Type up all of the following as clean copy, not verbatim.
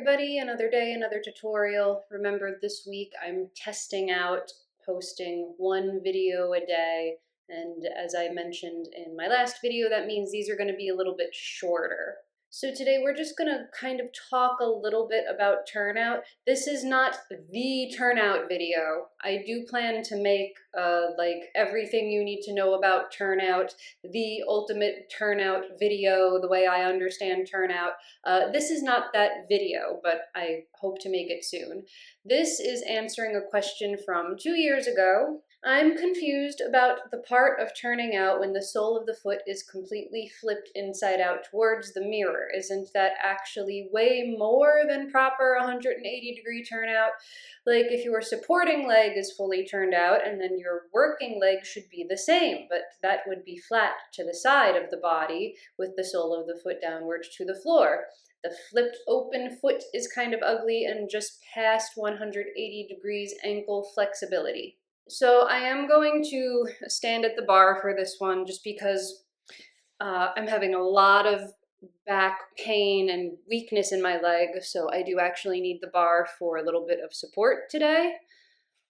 everybody, another day, another tutorial. Remember, this week I'm testing out posting one video a day, and as I mentioned in my last video, that means these are going to be a little bit shorter. So today we're just going to kind of talk a little bit about turnout. This is not the turnout video. I do plan to make like everything you need to know about turnout, the ultimate turnout video, the way I understand turnout. This is not that video, but I hope to make it soon. This is answering a question from 2 years ago. I'm confused about the part of turning out when the sole of the foot is completely flipped inside out towards the mirror. Isn't that actually way more than proper 180-degree turnout? Like if your supporting leg is fully turned out and then your working leg should be the same, but that would be flat to the side of the body with the sole of the foot downwards to the floor. The flipped open foot is kind of ugly and just past 180 degrees ankle flexibility. So I am going to stand at the bar for this one just because I'm having a lot of back pain and weakness in my leg, so I do actually need the bar for a little bit of support today.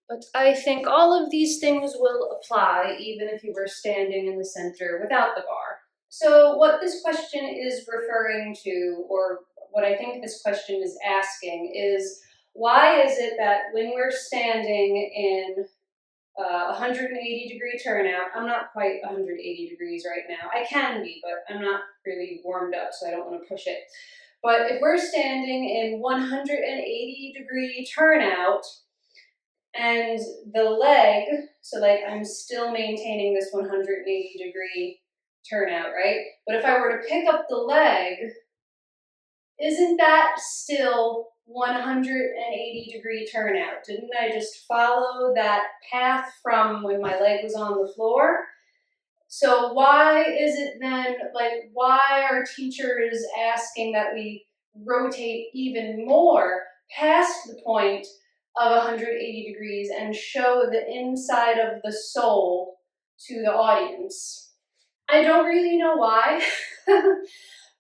But I think all of these things will apply even if you were standing in the center without the bar. So what this question is referring to, or what I think this question is asking, is why is it that when we're standing in 180-degree turnout. I'm not quite 180 degrees right now. I can be, but I'm not really warmed up, so I don't want to push it. But if we're standing in 180-degree turnout, and the leg, so like I'm still maintaining this 180-degree turnout, right? But if I were to pick up the leg, isn't that still 180-degree turnout? Didn't I just follow that path from when my leg was on the floor? So why is it then, like, why are teachers asking that we rotate even more past the point of 180 degrees and show the inside of the sole to the audience? I don't really know why.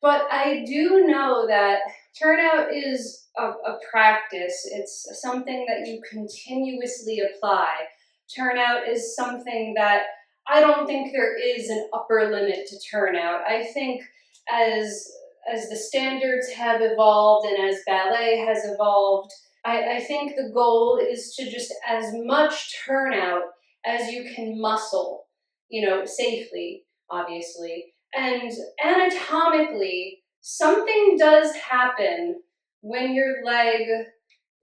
But I do know that turnout is a practice. It's something that you continuously apply. Turnout is something that I don't think there is an upper limit to turnout. I think as the standards have evolved and as ballet has evolved, I think the goal is to just as much turnout as you can muscle, safely, obviously. And anatomically, something does happen when your leg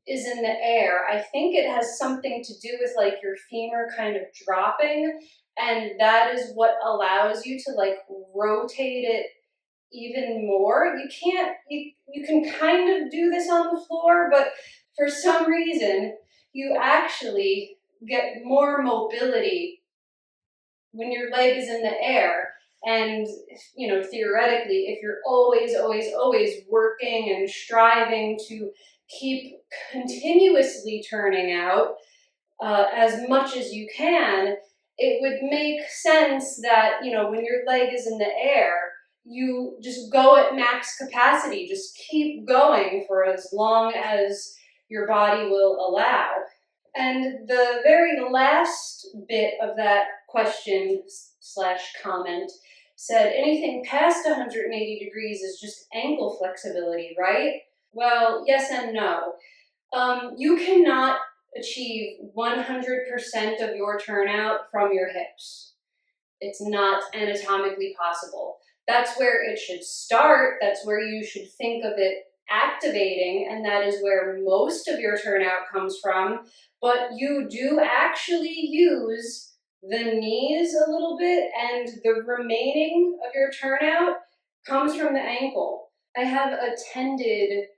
is in the air. I think it has something to do with like your femur kind of dropping, and that is what allows you to like rotate it even more. You can kind of do this on the floor, but for some reason, you actually get more mobility when your leg is in the air. And, theoretically, if you're always working and striving to keep continuously turning out as much as you can, it would make sense that, when your leg is in the air, you just go at max capacity, just keep going for as long as your body will allow. And the very last bit of that question/comment said anything past 180 degrees is just ankle flexibility, right? Well, yes and no. You cannot achieve 100% of your turnout from your hips. It's not anatomically possible. That's where it should start. That's where you should think of it activating, and that is where most of your turnout comes from. But you do actually use the knees a little bit, and the remaining of your turnout comes from the ankle. I have attended,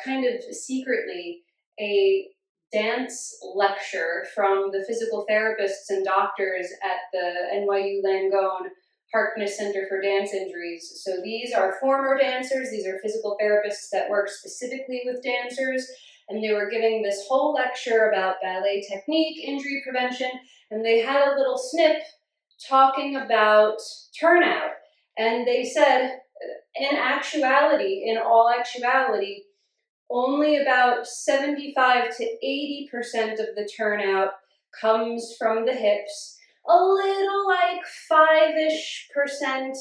kind of secretly, a dance lecture from the physical therapists and doctors at the NYU Langone Harkness Center for Dance Injuries. So these are former dancers, these are physical therapists that work specifically with dancers, and they were giving this whole lecture about ballet technique, injury prevention, and they had a little snip talking about turnout. And they said, in all actuality, only about 75 to 80% of the turnout comes from the hips. A little like 5-ish%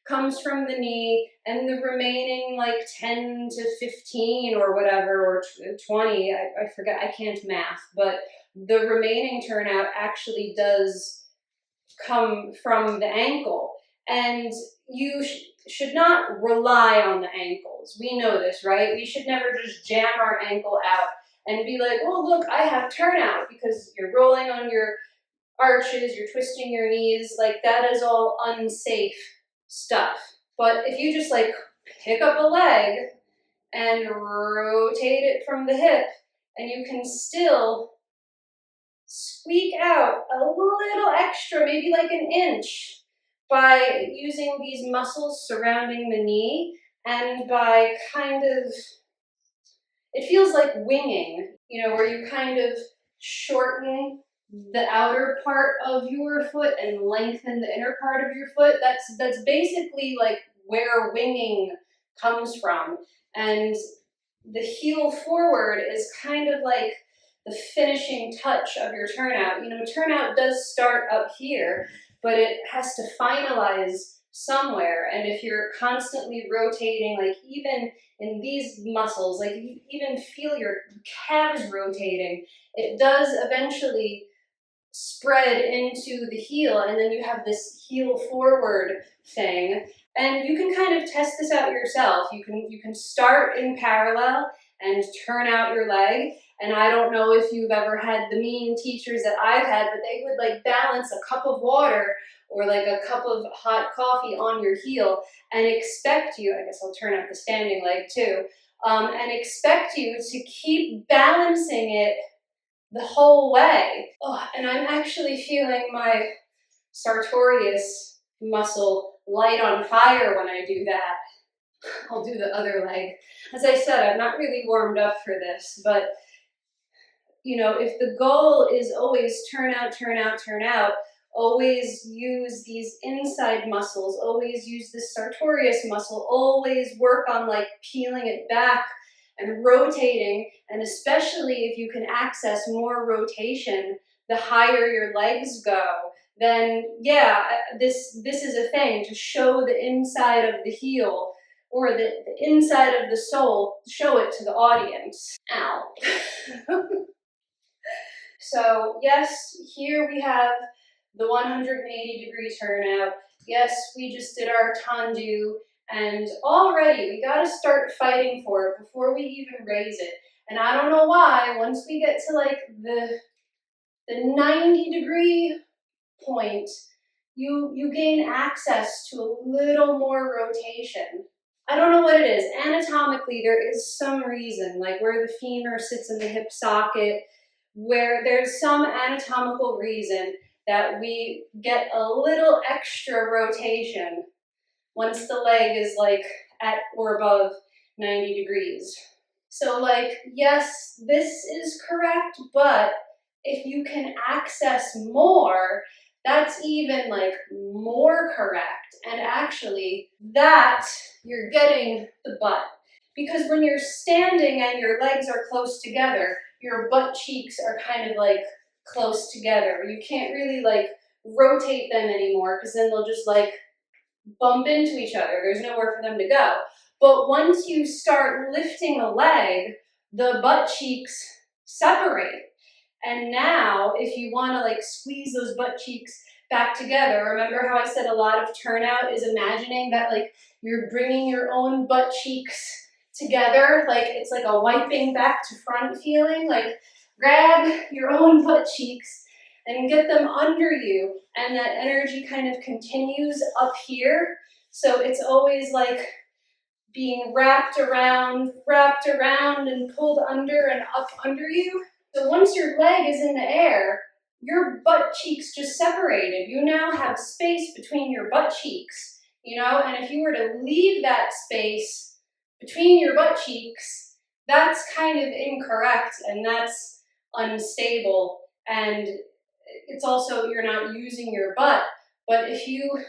comes from the knee, and the remaining like 10 to 15 or whatever, or 20, I forget, I can't math, but the remaining turnout actually does come from the ankle. And you should not rely on the ankles. We know this, right? We should never just jam our ankle out and be like, oh, look, I have turnout, because you're rolling on your arches, you're twisting your knees. Like, that is all unsafe stuff. But if you just like pick up a leg and rotate it from the hip, and you can still squeak out a little extra, maybe like an inch, by using these muscles surrounding the knee, and by kind of, it feels like winging, you know, where you kind of shorten the outer part of your foot and lengthen the inner part of your foot. That's basically like where winging comes from. And the heel forward is kind of like the finishing touch of your turnout. You know, turnout does start up here, but it has to finalize somewhere. And if you're constantly rotating, like even in these muscles, like you even feel your calves rotating, it does eventually spread into the heel, and then you have this heel forward thing. And you can kind of test this out yourself. You can start in parallel and turn out your leg. And I don't know if you've ever had the mean teachers that I've had, but they would like balance a cup of water or like a cup of hot coffee on your heel and expect you, I guess I'll turn out the standing leg too, and expect you to keep balancing it the whole way. Oh, and I'm actually feeling my sartorius muscle light on fire when I do that. I'll do the other leg. As I said, I'm not really warmed up for this, but you know, if the goal is always turn out, turn out, turn out, always use these inside muscles, always use this sartorius muscle, always work on like peeling it back and rotating, and especially if you can access more rotation the higher your legs go, then yeah, this is a thing to show the inside of the heel or the inside of the sole, show it to the audience. Ow. So yes, here we have the 180-degree turnout. Yes, we just did our tendu, and already we got to start fighting for it before we even raise it. And I don't know why, once we get to like the 90-degree point, you gain access to a little more rotation. I don't know what it is. Anatomically, there is some reason, like where the femur sits in the hip socket, where there's some anatomical reason that we get a little extra rotation once the leg is like at or above 90 degrees. So like, yes, this is correct, but if you can access more, that's even like more correct. And actually that you're getting the butt. Because when you're standing and your legs are close together, your butt cheeks are kind of like close together. You can't really like rotate them anymore, because then they'll just like bump into each other. There's nowhere for them to go. But once you start lifting a leg, the butt cheeks separate. And now if you want to like squeeze those butt cheeks back together, remember how I said a lot of turnout is imagining that like you're bringing your own butt cheeks together, like it's like a wiping back to front feeling. Like grab your own butt cheeks and get them under you, and that energy kind of continues up here. So it's always like being wrapped around and pulled under and up under you. So once your leg is in the air, your butt cheeks just separated. You now have space between your butt cheeks, you know, and if you were to leave that space between your butt cheeks, that's kind of incorrect, and that's unstable, and it's also, you're not using your butt. But if you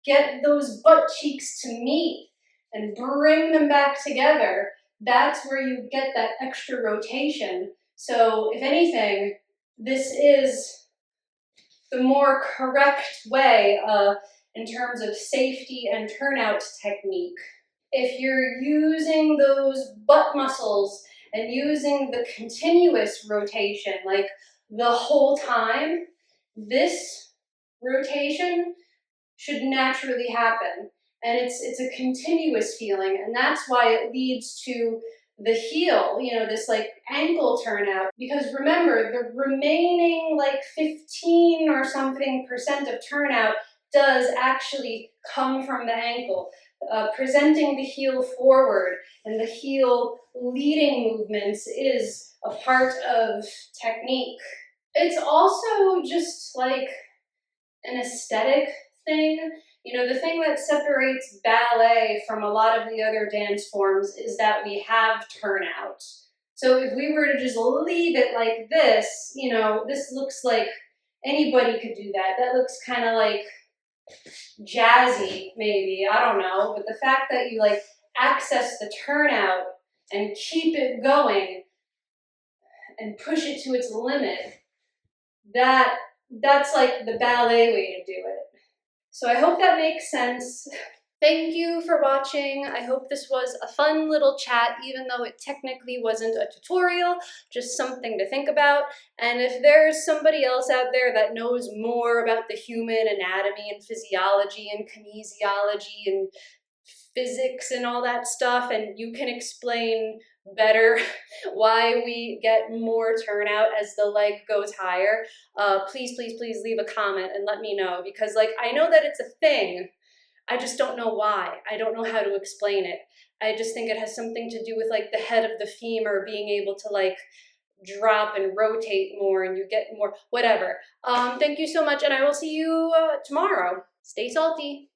get those butt cheeks to meet and bring them back together, that's where you get that extra rotation. So if anything, this is the more correct way in terms of safety and turnout technique. If you're using those butt muscles and using the continuous rotation, like the whole time, this rotation should naturally happen. And it's a continuous feeling, and that's why it leads to the heel, you know, this like ankle turnout. Because remember, the remaining like 15 or something percent of turnout does actually come from the ankle. Presenting the heel forward and the heel leading movements is a part of technique. It's also just like an aesthetic thing. You know, the thing that separates ballet from a lot of the other dance forms is that we have turnout. So if we were to just leave it like this, you know, this looks like anybody could do that. That looks kind of like jazzy, maybe, I don't know. But the fact that you like access the turnout and keep it going and push it to its limit, that's like the ballet way to do it. So I hope that makes sense. Thank you for watching. I hope this was a fun little chat, even though it technically wasn't a tutorial, just something to think about. And if there's somebody else out there that knows more about the human anatomy and physiology and kinesiology and physics and all that stuff, and you can explain better why we get more turnout as the leg goes higher, please, please, please leave a comment and let me know, because like I know that it's a thing, I just don't know why. I don't know how to explain it. I just think it has something to do with like the head of the femur being able to like drop and rotate more and you get more, whatever. Thank you so much, and I will see you tomorrow. Stay salty.